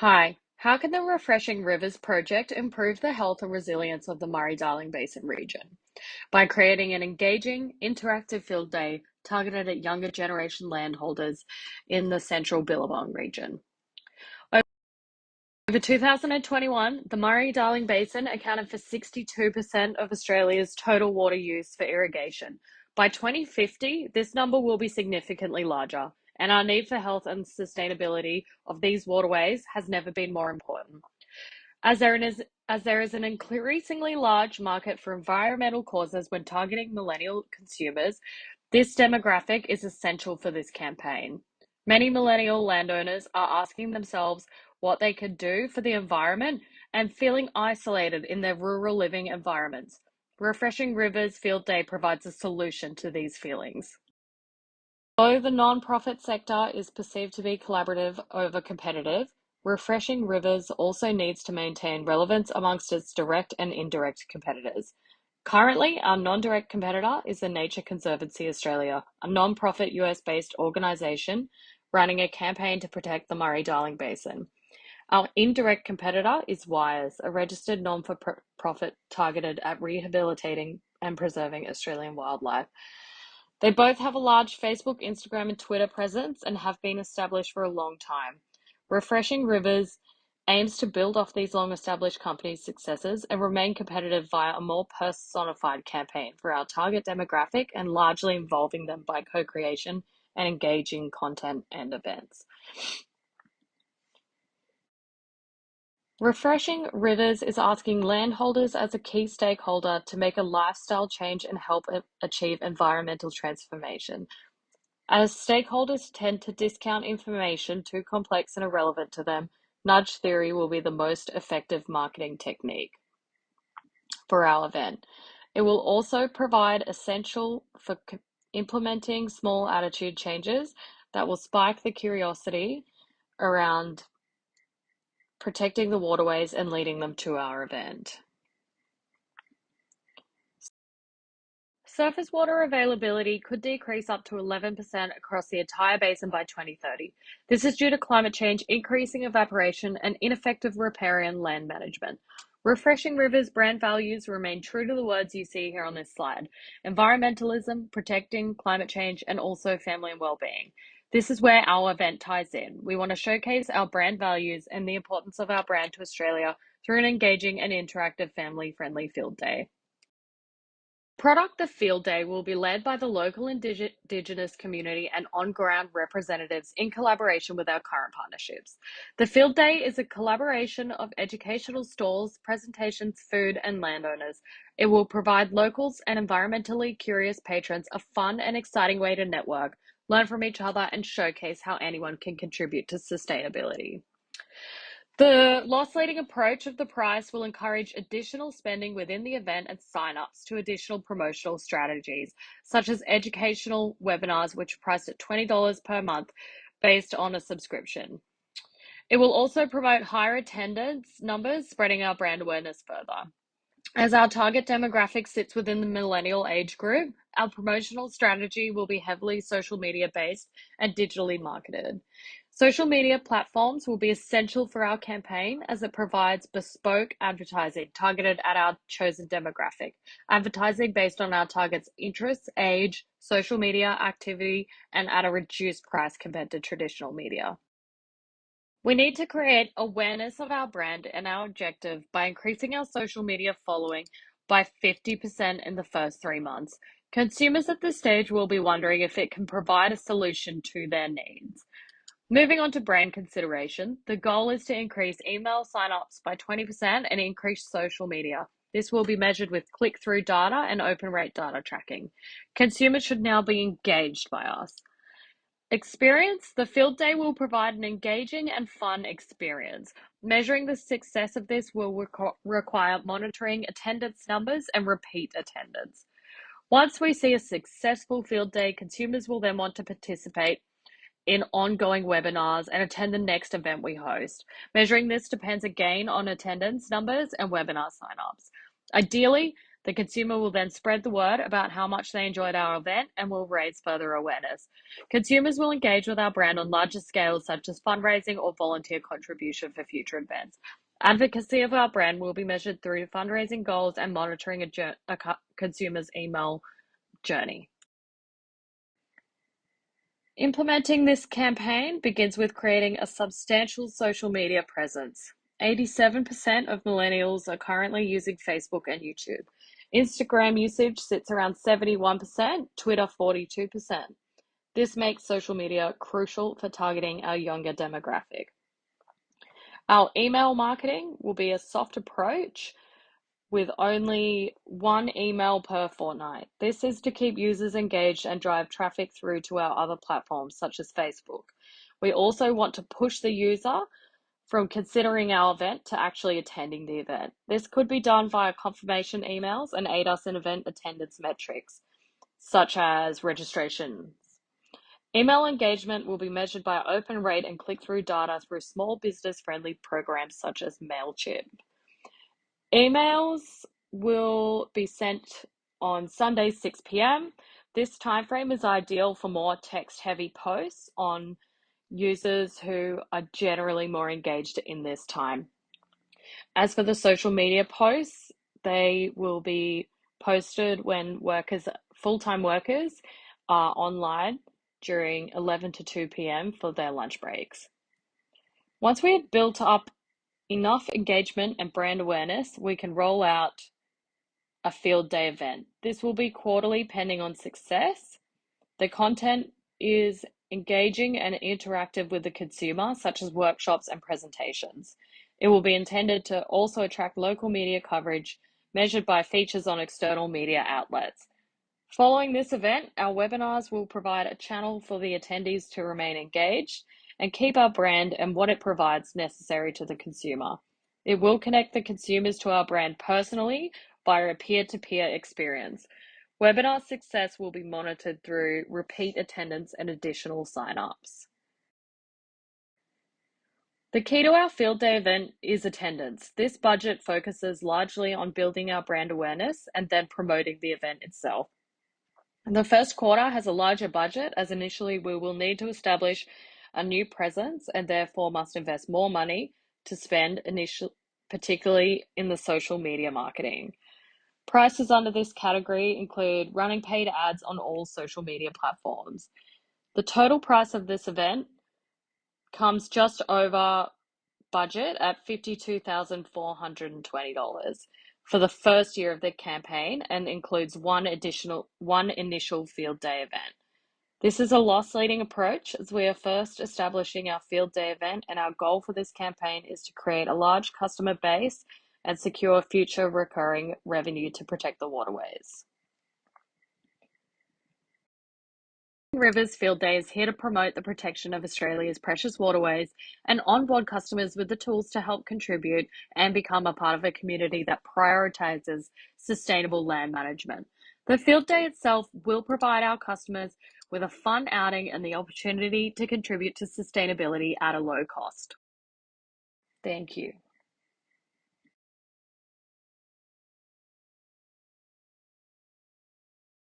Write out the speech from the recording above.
Hi, how can the Refreshing Rivers project improve the health and resilience of the Murray-Darling Basin region? By creating an engaging, interactive field day targeted at younger generation landholders in the central Billabong region. Over 2021, the Murray-Darling Basin accounted for 62% of Australia's total water use for irrigation. By 2050, this number will be significantly larger, and our need for health and sustainability of these waterways has never been more important. As there is an increasingly large market for environmental causes when targeting millennial consumers, this demographic is essential for this campaign. Many millennial landowners are asking themselves what they could do for the environment and feeling isolated in their rural living environments. Refreshing Rivers Field Day provides a solution to these feelings. Though the non-profit sector is perceived to be collaborative over competitive, Refreshing Rivers also needs to maintain relevance amongst its direct and indirect competitors. Currently, our non-direct competitor is the Nature Conservancy Australia, a non-profit US-based organisation running a campaign to protect the Murray-Darling Basin. Our indirect competitor is Wires, a registered non-for-profit targeted at rehabilitating and preserving Australian wildlife. They both have a large Facebook, Instagram, and Twitter presence and have been established for a long time. Refreshing Rivers aims to build off these long established companies' successes and remain competitive via a more personified campaign for our target demographic and largely involving them by co creation and engaging content and events. Refreshing Rivers is asking landholders as a key stakeholder to make a lifestyle change and help achieve environmental transformation. As stakeholders tend to discount information too complex and irrelevant to them, nudge theory will be the most effective marketing technique for our event. It will also provide essential for implementing small attitude changes that will spike the curiosity around protecting the waterways and leading them to our event. Surface water availability could decrease up to 11% across the entire basin by 2030. This is due to climate change, increasing evaporation, and ineffective riparian land management. Refreshing Rivers brand values remain true to the words you see here on this slide: environmentalism, protecting climate change, and also family and well-being. This is where our event ties in. We want to showcase our brand values and the importance of our brand to Australia through an engaging and interactive family-friendly field day. Product the Field Day will be led by the local Indigenous community and on-ground representatives in collaboration with our current partnerships. The Field Day is a collaboration of educational stalls, presentations, food, and landowners. It will provide locals and environmentally curious patrons a fun and exciting way to network, learn from each other, and showcase how anyone can contribute to sustainability. The loss leading approach of the price will encourage additional spending within the event and sign-ups to additional promotional strategies, such as educational webinars, which are priced at $20 per month based on a subscription. It will also promote higher attendance numbers, spreading our brand awareness further. As our target demographic sits within the millennial age group, our promotional strategy will be heavily social media based and digitally marketed. Social media platforms will be essential for our campaign as it provides bespoke advertising targeted at our chosen demographic, advertising based on our target's interests, age, social media activity, and at a reduced price compared to traditional media. We need to create awareness of our brand and our objective by increasing our social media following by 50% in the first 3 months. Consumers at this stage will be wondering if it can provide a solution to their needs. Moving on to brand consideration, the goal is to increase email signups by 20% and increase social media. This will be measured with click-through data and open rate data tracking. Consumers should now be engaged by us. Experience, the field day will provide an engaging and fun experience. Measuring the success of this will require monitoring attendance numbers and repeat attendance. Once we see a successful field day, consumers will then want to participate in ongoing webinars and attend the next event we host. Measuring this depends again on attendance numbers and webinar signups. Ideally, The consumer will then spread the word about how much they enjoyed our event and will raise further awareness. Consumers will engage with our brand on larger scales, such as fundraising or volunteer contribution for future events. Advocacy of our brand will be measured through fundraising goals and monitoring a consumer's email journey. Implementing this campaign begins with creating a substantial social media presence. 87% of millennials are currently using Facebook and YouTube. Instagram usage sits around 71%, Twitter 42%. This makes social media crucial for targeting our younger demographic. Our email marketing will be a soft approach with only one email per fortnight. This is to keep users engaged and drive traffic through to our other platforms, such as Facebook. We also want to push the user from considering our event to actually attending the event. This could be done via confirmation emails and aid us in event attendance metrics, such as registrations. Email engagement will be measured by open rate and click-through data through small business-friendly programs such as MailChimp. Emails will be sent on Sunday, 6 p.m. This time frame is ideal for more text-heavy posts on users who are generally more engaged in this time. As for the social media posts, they will be posted when full-time workers are online during 11 to 2 p.m. for their lunch breaks. Once we have built up enough engagement and brand awareness, we can roll out a field day event. This will be quarterly pending on success. The content is engaging and interactive with the consumer, such as workshops and presentations. It will be intended to also attract local media coverage measured by features on external media outlets. Following this event, our webinars will provide a channel for the attendees to remain engaged and keep our brand and what it provides necessary to the consumer. It will connect the consumers to our brand personally via a peer-to-peer experience. Webinar success will be monitored through repeat attendance and additional sign-ups. The key to our field day event is attendance. This budget focuses largely on building our brand awareness and then promoting the event itself. The first quarter has a larger budget, as initially we will need to establish a new presence and therefore must invest more money to spend particularly in the social media marketing. Prices under this category include running paid ads on all social media platforms. The total price of this event comes just over budget at $52,420 for the first year of the campaign and includes one initial field day event. This is a loss-leading approach as we are first establishing our field day event, and our goal for this campaign is to create a large customer base and secure future recurring revenue to protect the waterways. Rivers Field Day is here to promote the protection of Australia's precious waterways and onboard customers with the tools to help contribute and become a part of a community that prioritises sustainable land management. The field day itself will provide our customers with a fun outing and the opportunity to contribute to sustainability at a low cost. Thank you.